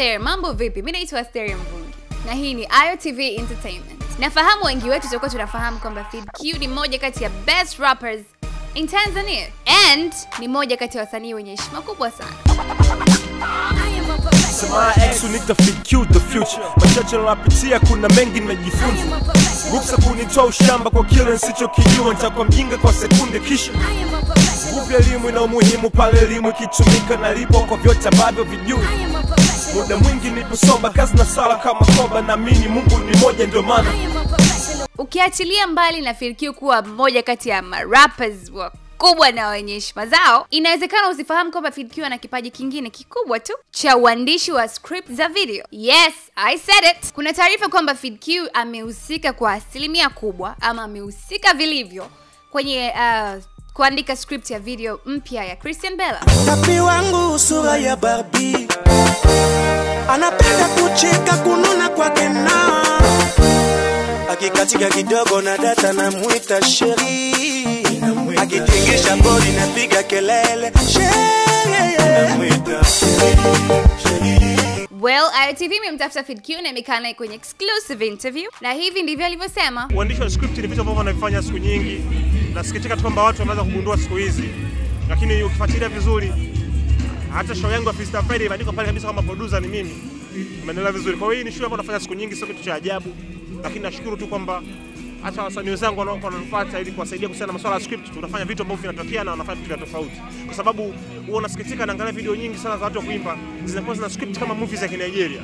there, mambo vipi? Mimi naitwa Asteria Mvungi na hii ni IOTV Entertainment. Nafahamu wengi wetu tutakuwa tunafahamu kwamba FeedQ ni mmoja kati ya best rappers in Tanzania and ni mmoja kati ya wasanii wenye heshima kubwa sana. My ex unita FeedQ the future. Machache napitia kuna mengi nimejifunza. Ruksa kunitoa ushamba kwa kile nisichokijua, nitakuwa mjinga kwa sekunde kisha. Nguvu ya elimu ina umuhimu pale elimu ikitumika, na lipo kwa vyote ambavyo vijui. Muda mwingi niposoma kazi na sala kama koba, naamini Mungu ni moja ndio maana. Ukiachilia mbali na FeedQ kuwa mmoja kati ya rappers wakubwa na wenye heshima zao, inawezekana usifahamu kwamba FeedQ ana kipaji kingine kikubwa tu cha uandishi wa script za video. Yes, I said it. Kuna taarifa kwamba FeedQ amehusika kwa asilimia kubwa ama amehusika vilivyo kwenye kuandika script ya video mpya ya Christian Bella. Tapi wangu sura ya Barbie, anapenda kucheka kununa kwa kena, akikatika kidogo na data na muita sheri, akitingisha body na piga kelele sheri. Well, IOTV imemtafuta FeedQ na imekaa naye kwenye exclusive interview, na hivi ndivyo alivyosema. Uandishi wa script ni vitu ambavyo wanavifanya siku nyingi. Nasikitika tu kwamba watu wameanza kugundua siku hizi. Lakini ukifuatilia vizuri, hata show yangu ya Freestyle Friday imeandikwa pale kabisa kama producer ni mimi. Umeelewa vizuri. Kwa hiyo ni show ambayo nafanya siku nyingi, sio kitu cha ajabu. Lakini nashukuru tu kwamba hata wasanii wenzangu wananifuata ili kuwasaidia kuhusiana na masuala ya script. Tunafanya vitu ambavyo vinatokea na wanafanya vitu vya tofauti. Kwa sababu huwa nasikitika naangalia video nyingi sana za watu wa kuimba zinakuwa zina script kama movies za Nigeria.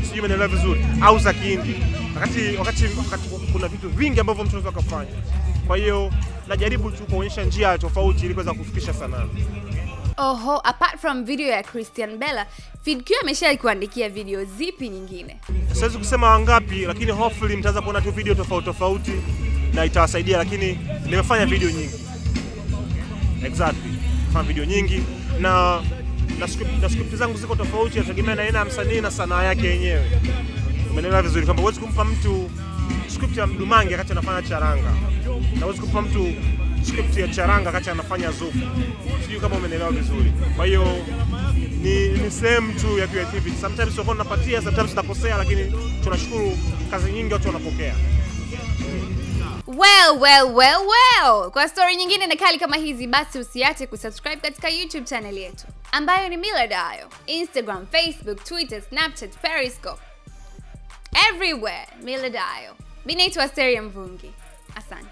Sijui umeelewa vizuri, au za Kihindi. Wakati kuna vitu vingi ambavyo mtu anaweza kufanya. Kwa hiyo najaribu tu kuonyesha njia tofauti ili kuweza kufikisha sanaa. Oho, apart from video ya Christian Bella, FeedQ ameshawahi kuandikia video zipi nyingine? Siwezi kusema wangapi, lakini hopefully mtaanza kuona tu video tofauti na itawasaidia, lakini nimefanya video nyingi. Exactly. Nimefanya video nyingi na script zangu ziko tofauti, inategemea na aina ya msanii na sanaa yake yenyewe. Umeelewa vizuri kwamba huwezi kumpa mtu script ya Mdumange wakati anafanya charanga. Na huwezi kumpa mtu script ya charanga wakati anafanya zuku. Sijui kama umeelewa vizuri. Kwa hiyo ni same tu ya creativity. Sometimes sio napatia, sometimes nakosea, lakini tunashukuru kazi nyingi watu wanapokea. Well. Kwa story nyingine na kali kama hizi, basi usiache kusubscribe katika YouTube channel yetu ambayo ni Millard Ayo. Instagram, Facebook, Twitter, Snapchat, Periscope. Everywhere, Millard Ayo. Mimi naitwa Asteria Mvungi. Asante.